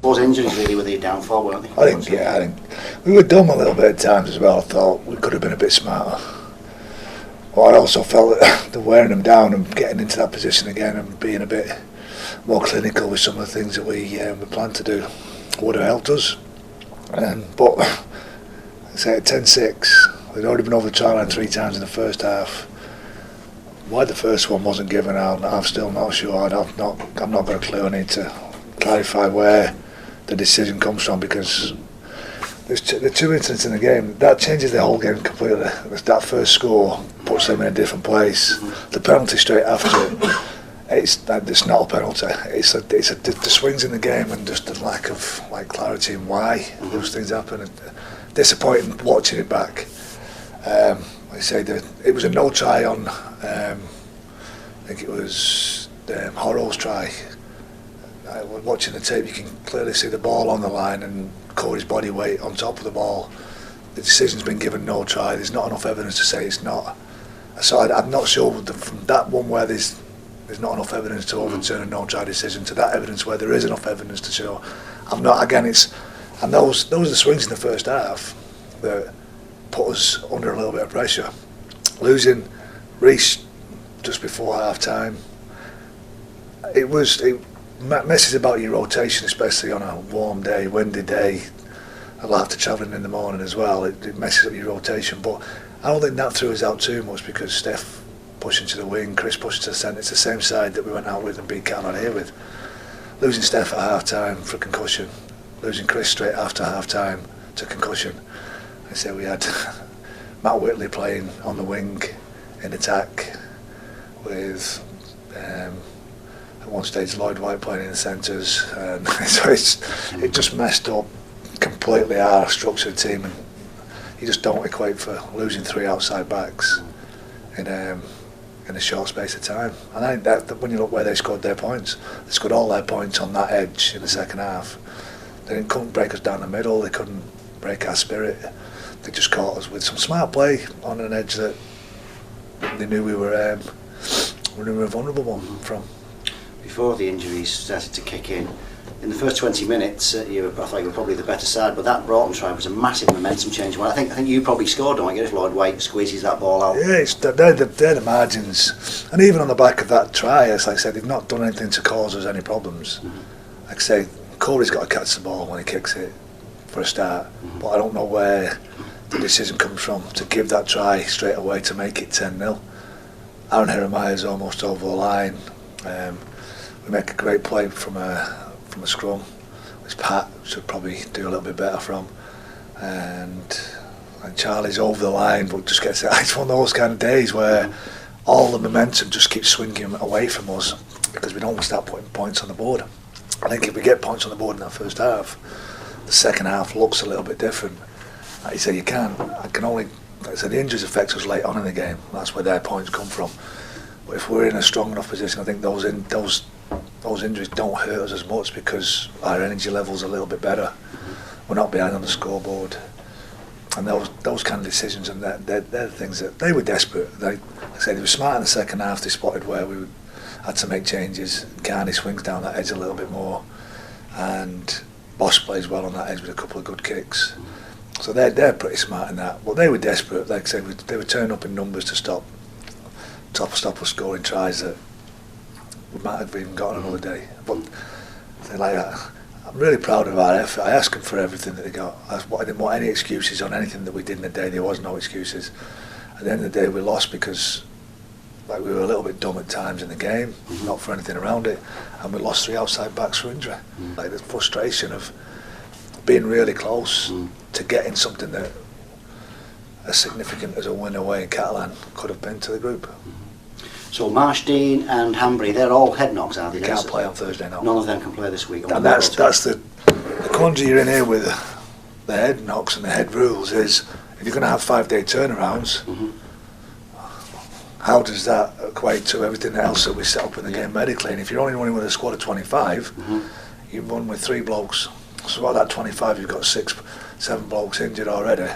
Those injuries really were their downfall, weren't they? I think we were dumb a little bit at times as well. I thought we could have been a bit smarter. But I also felt that the wearing them down and getting into that position again and being a bit more clinical with some of the things that we planned to do would have helped us. But I say at 10-6, we'd already been over the try line 3 times in the first half. Why the first one wasn't given out, I'm still not sure. I've not got a clue. I need to clarify where the decision comes from, because there's the 2 incidents in the game that changes the whole game completely. That first score puts them in a different place. The penalty straight after it's not a penalty. It's the swings in the game and just the lack of clarity and why those things happen. And disappointing watching it back. I say that it was a no try on. I think it was Horrell's try. Watching the tape, you can clearly see the ball on the line and Corey's body weight on top of the ball. The decision's been given no try. There's not enough evidence to say it's not. So I'm not sure from that one where there's not enough evidence to overturn a no try decision to that evidence where there is enough evidence to show. I'm not. Again, those are the swings in the first half that put us under a little bit of pressure. Losing Reece just before half time. It messes about your rotation, especially on a warm day, windy day. After travelling in the morning as well, it messes up your rotation. But I don't think that threw us out too much, because Steph pushing to the wing, Chris pushing to the centre. It's the same side that we went out with and beat Canon here with. Losing Steph at half time for concussion, losing Chris straight after half time to concussion. I say we had Matt Whitley playing on the wing in attack with at one stage Lloyd White playing in the centres, and so it just messed up completely our structured team, and you just don't equate for losing 3 outside backs in a short space of time. And I think that when you look where they scored their points, they scored all their points on that edge in the second half. They couldn't break us down the middle, they couldn't break our spirit. They just caught us with some smart play on an edge that they knew we were vulnerable from. Before the injuries started to kick in the first 20 minutes, I thought you were probably the better side, but that Broughton try was a massive momentum change. Well, I think you probably scored, don't you, if Lloyd White squeezes that ball out? Yeah, they're the margins. And even on the back of that try, as I said, they've not done anything to cause us any problems. Like I say, Corey's got to catch the ball when he kicks it for a start, but I don't know where the decision comes from to give that try straight away to make it 10-0. Aaron Jeremiah's almost over the line. We make a great play from a scrum, which Pat should probably do a little bit better from, and Charlie's over the line, but just gets it. It's one of those kind of days where all the momentum just keeps swinging away from us because we don't start putting points on the board. I think if we get points on the board in that first half, the second half looks a little bit different. Like you say, I can only, like I said, the injuries affect us late on in the game. That's where their points come from. But if we're in a strong enough position, I think those injuries don't hurt us as much because our energy level's a little bit better. We're not behind on the scoreboard, and those kind of decisions, and they're the things that they were desperate. Like I said, they were smart in the second half. They spotted where we had to make changes. Carney swings down that edge a little bit more, and Bosch plays well on that edge with a couple of good kicks. So they're pretty smart in that. But they were desperate. Like I said, they were turning up in numbers to stop us scoring tries that we might have even got another day. But I'm really proud of our effort. I asked them for everything that they got. I didn't want any excuses on anything that we did in the day. There was no excuses. At the end of the day, we lost because we were a little bit dumb at times in the game, not for anything around it, and we lost 3 outside backs for injury. Like the frustration of being really close to getting something that as significant as a win away in Catalan could have been to the group. So Marsh, Dean and Hanbury, they're all head knocks, are they? They can't play on Thursday now. None of them can play this week. And that's the quandary you're in here with the head knocks and the head rules is, if you're going to have 5-day turnarounds, how does that equate to everything else that we set up in the game medically? And if you're only running with a squad of 25, you run with 3 blokes. So about that 25, you've got 6-7 blokes injured already,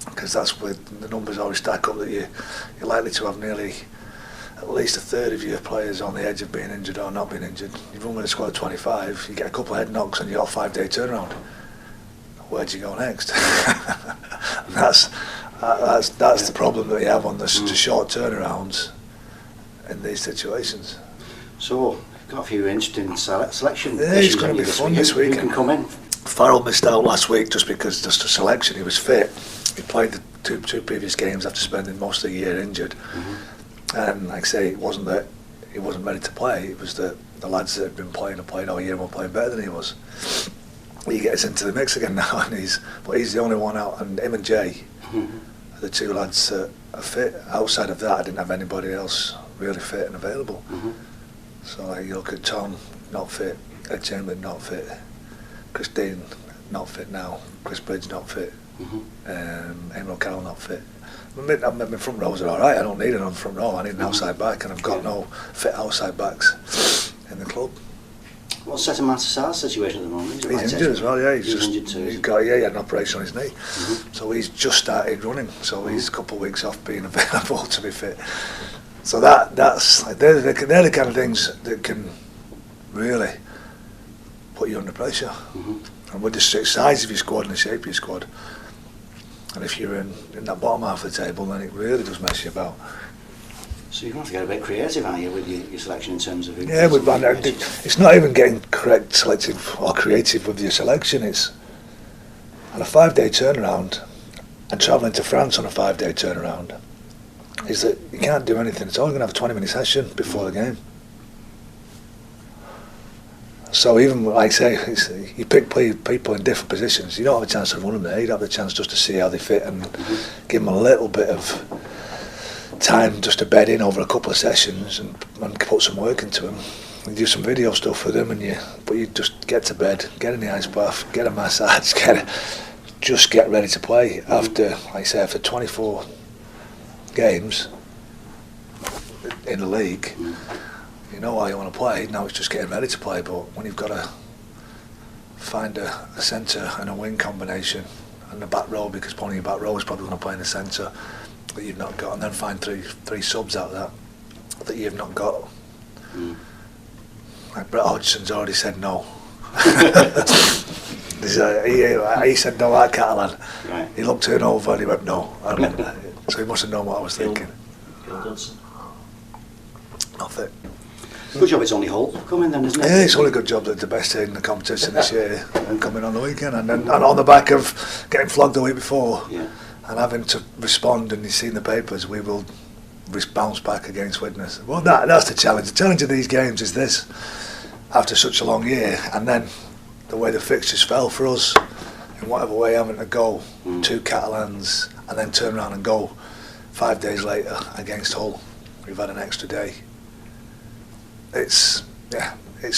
because that's where the numbers always stack up that you're likely to have nearly at least a third of your players on the edge of being injured or not being injured. You've run with a squad of 25, you get a couple of head knocks and you've got a 5-day turnaround. Where do you go next? that's the problem that you have on the short turnarounds in these situations. So, got a few interesting selection. Yeah, it's going to be fun this week. Who can come in? Farrell missed out last week just because just the selection. He was fit. He played the two previous games after spending most of the year injured. And like I say, it wasn't that he wasn't ready to play. It was that the lads that had been playing all year were playing better than he was. He gets into the mix again now, and he's the only one out. And him and Jay, the two lads are fit. Outside of that, I didn't have anybody else really fit and available. So like you look at Tom, not fit. Ed Chamberlain, not fit. Chris Dean, not fit now. Chris Bridge, not fit. Emil Carroll, not fit. My front rows are alright. I don't need another front row. I need an outside back, and I've got no fit outside backs in the club. What's Seta Matassar's situation at the moment? He's injured as well, yeah. He's injured too. He had an operation on his knee. So he's just started running. So he's a couple of weeks off being available to be fit. So they're the kind of things that can really put you under pressure. And with the size of your squad and the shape of your squad, and if you're in that bottom half of the table, then it really does mess you about. So you're going to have to get a bit creative, aren't you, with your selection in terms of... Yeah, it's not even getting correct, selective or creative with your selection. It's on a 5-day turnaround and travelling to France on a 5-day turnaround, is that you can't do anything. It's only going to have a 20-minute session before the game. So even, like I say, you pick people in different positions. You don't have a chance to run them there. You'd have the chance just to see how they fit and give them a little bit of time just to bed in over a couple of sessions and put some work into them. You do some video stuff for them, but you just get to bed, get in the ice bath, get a massage, just get ready to play. After, like I say, after 24 games in the league, you know why you want to play. Now it's just getting ready to play. But when you've got to find a centre and a wing combination and the back row, because one of your back row is probably going to play in the centre that you've not got, and then find three subs out of that you've not got. Like Brett Hodgson's already said no. He said no at Catalan. Right. He looked it over and he went no. So he must have known what I was thinking. Nothing. Good job it's only Hull coming then, isn't it? Yeah, it's only a good job that the best team in the competition this year coming on the weekend, and on the back of getting flogged the week before and having to respond, and you've seen the papers, we will bounce back against Widnes. Well, that's the challenge. The challenge of these games is this: after such a long year, and then the way the fixtures fell for us, in whatever way, having to go 2 Catalans and then turn around and go 5 days later against Hull. We've had an extra day. It's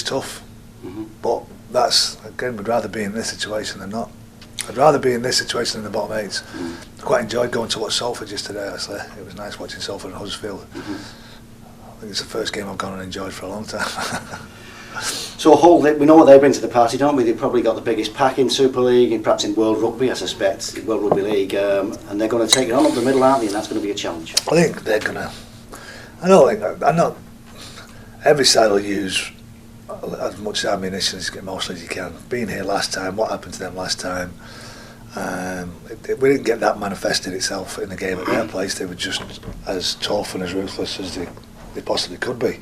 tough, but that's, again, we'd rather be in this situation than not. I'd rather be in this situation than the bottom 8s. I quite enjoyed going to watch Salford yesterday, actually. It was nice watching Salford and Huddersfield. I think it's the first game I've gone and enjoyed for a long time. So Hull, we know what they bring to the party, don't we? They've probably got the biggest pack in Super League and perhaps in World Rugby, I suspect, World Rugby League, and they're going to take it on up the middle, aren't they? And that's going to be a challenge. I think they're going to... I'm not... Every side will use as much ammunition as mostly as you can. Being here last time, what happened to them last time? We didn't get that manifested itself in the game at their place. They were just as tough and as ruthless as they possibly could be.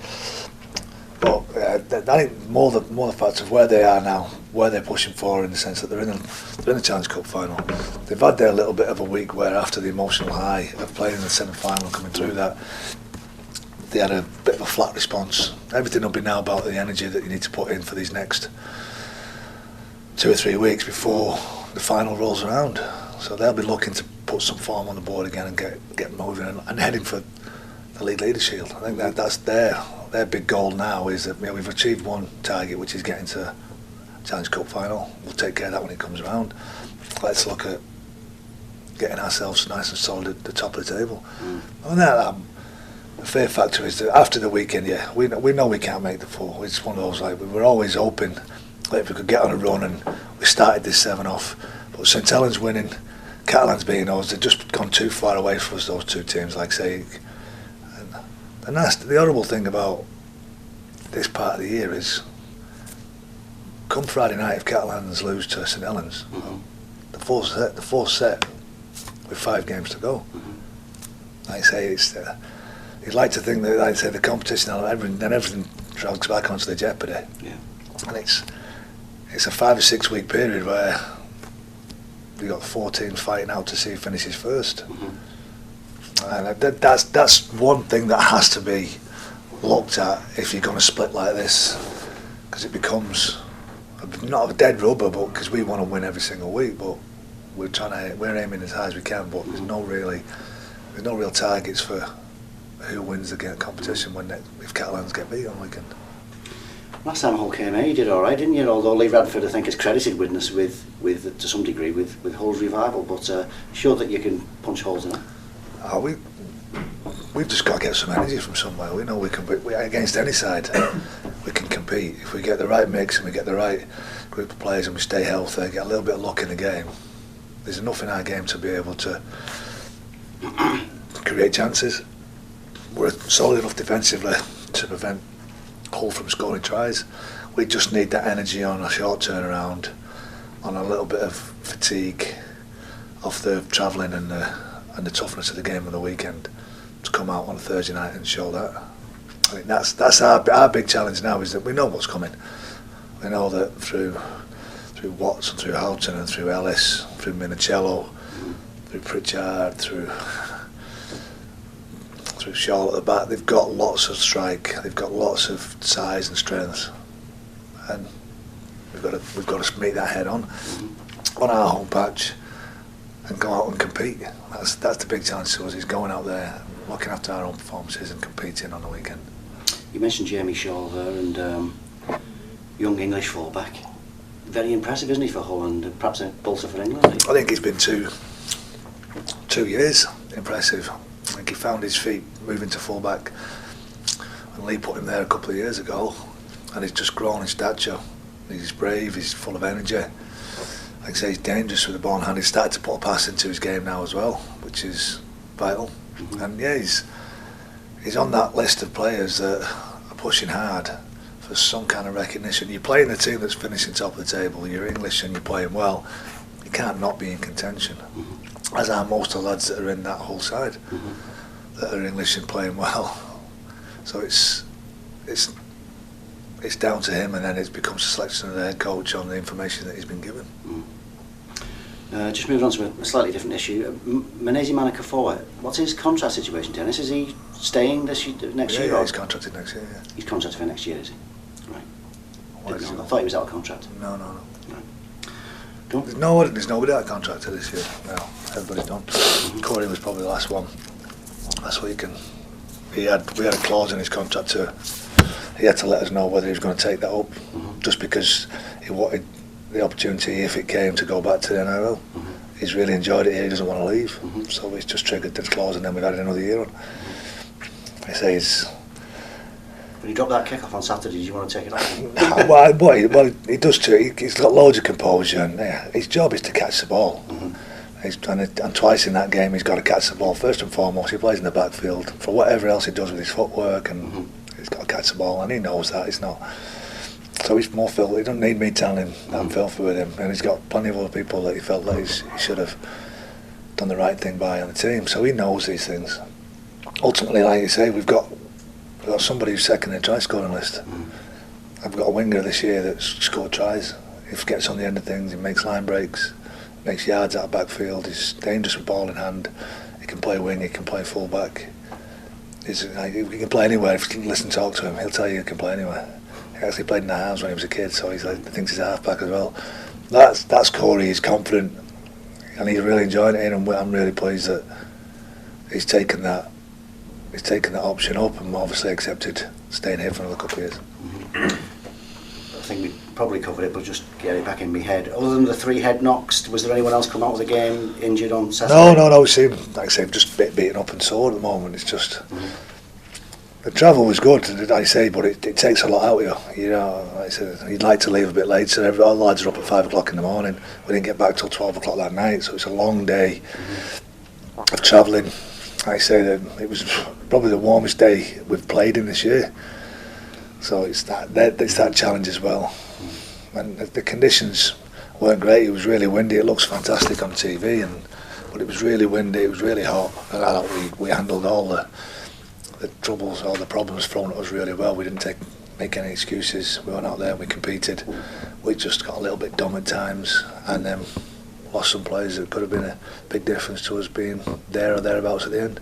But I think more the fact of where they are now, where they're pushing for, in the sense that they're in the Challenge Cup final. They've had their little bit of a week where, after the emotional high of playing in the semi-final, coming through that, they had a bit of a flat response. Everything will be now about the energy that you need to put in for these next 2 or 3 weeks before the final rolls around. So they'll be looking to put some form on the board again and get moving and heading for the League Leaders' Shield. I think that's their big goal now, is that we've achieved one target, which is getting to Challenge Cup final. We'll take care of that when it comes around. Let's look at getting ourselves nice and solid at the top of the table. And the fear factor is that after the weekend, we know we can't make the 4. It's one of those, like, we were always hoping that if we could get on a run, and we started this 7 off. But St Helens winning, Catalans being us, they've just gone too far away for us, those two teams, like I say. And And that's the horrible thing about this part of the year is, come Friday night, if Catalans lose to St Helens, the fourth set with 5 games to go. Like I say, you'd like to think that, like I say, the competition and everything drags back onto the jeopardy. Yeah. And it's a 5 or 6 week period where you've got 4 teams fighting out to see who finishes first. And that's one thing that has to be looked at if you're going to split like this, because it becomes not a dead rubber, but because we want to win every single week, but we're aiming as high as we can, but there's no real targets for who wins the competition if Catalans get beat on weekend. Last time Hull came here, you did all right, didn't you? Although Lee Radford, I think, has credited Widnes with to some degree with Hull's revival, but sure that you can punch holes in it. We've just got to get some energy from somewhere. We know we can against any side. We can compete if we get the right mix and we get the right group of players and we stay healthy, get a little bit of luck in the game. There's enough in our game to be able to create chances. We're solid enough defensively to prevent Hull from scoring tries. We just need that energy on a short turnaround, on a little bit of fatigue off the travelling and the toughness of the game of the weekend, to come out on a Thursday night and show that. I think that's our big challenge now, is that we know what's coming. We know that through Watts and through Houghton and through Ellis, through Minicello, through Pritchard, through Shaw at the back, they've got lots of strike, they've got lots of size and strength, and we've got to meet that head on our home patch and go out and compete. That's the big challenge to us, is going out there, looking after our own performances and competing on the weekend. You mentioned Jamie Shaw there, and young English fullback. Very impressive, isn't he, for Hull, and perhaps a bolster for England? I think he's been 2 years impressive. I think he found his feet moving to fullback, and Lee put him there a couple of years ago, and he's just grown in stature. He's brave, he's full of energy. Like I say, he's dangerous with the ball in hand. He's started to put a pass into his game now as well, which is vital. And yeah, he's on that list of players that are pushing hard for some kind of recognition. You're playing a team that's finishing top of the table, you're English and you're playing well, you can't not be in contention. As are most of the lads that are in that whole side, that are English and playing well. So it's down to him, and then it becomes a selection of the head coach on the information that he's been given. Just moving on to a slightly different issue. Menezi Manakafoa, what's his contract situation, Dennis? Is he staying next year? Yeah, he's contracted next year. Yeah. He's contracted for next year, is he? Right. I thought he was out of contract. No. Right. There's nobody out of contract this year. No, everybody's done. Corey was probably the last one last week, and we had a clause in his contract he had to let us know whether he was going to take that up, just because he wanted the opportunity, if it came, to go back to the NRL. He's really enjoyed it here, he doesn't want to leave, so he's just triggered this clause, and then we've added another year on. I say When you dropped that kick off on Saturday, did you want to take it off? well, he does too. He's got loads of composure, and his job is to catch the ball. And twice in that game he's got to catch the ball. First and foremost, he plays in the backfield. For whatever else he does with his footwork, and he's got to catch the ball, and he knows that. It's not. So he's more filthy. He doesn't need me telling him that I'm filthy with him. And he's got plenty of other people that he felt that he should have done the right thing by on the team. So he knows these things. Ultimately, like you say, we've got somebody who's second in the try scoring list. I've got a winger this year that's scored tries. He gets on the end of things, he makes line breaks, makes yards out of backfield, he's dangerous with ball in hand, he can play wing, he can play full back. He can play anywhere. If you listen and talk to him, he'll tell you he can play anywhere. He actually played in the halves when he was a kid, so he thinks he's a half-back as well. That's Corey, he's confident, and he's really enjoying it, and I'm really pleased that he's taken that option up and obviously accepted staying here for another couple of years. I think we probably covered it, but just get it back in my head. Other than the 3 head knocks, was there anyone else come out of the game injured on Saturday? No, we seem, like I say, just a bit beaten up and sore at the moment. It's just the travel was good, like I say, but it takes a lot out of you. You know, like I said, you'd like to leave a bit later. All the lads are up at 5 o'clock in the morning. We didn't get back till 12 o'clock that night, so it's a long day of travelling. I say that it was probably the warmest day we've played in this year. So it's that challenge as well. And the conditions weren't great. It was really windy. It looks fantastic on TV, but it was really windy. It was really hot, and I thought we handled all the troubles, all the problems thrown at us really well. We didn't make any excuses. We went out there and we competed. We just got a little bit dumb at times, and lost some players that could have been a big difference to us being there or thereabouts at the end.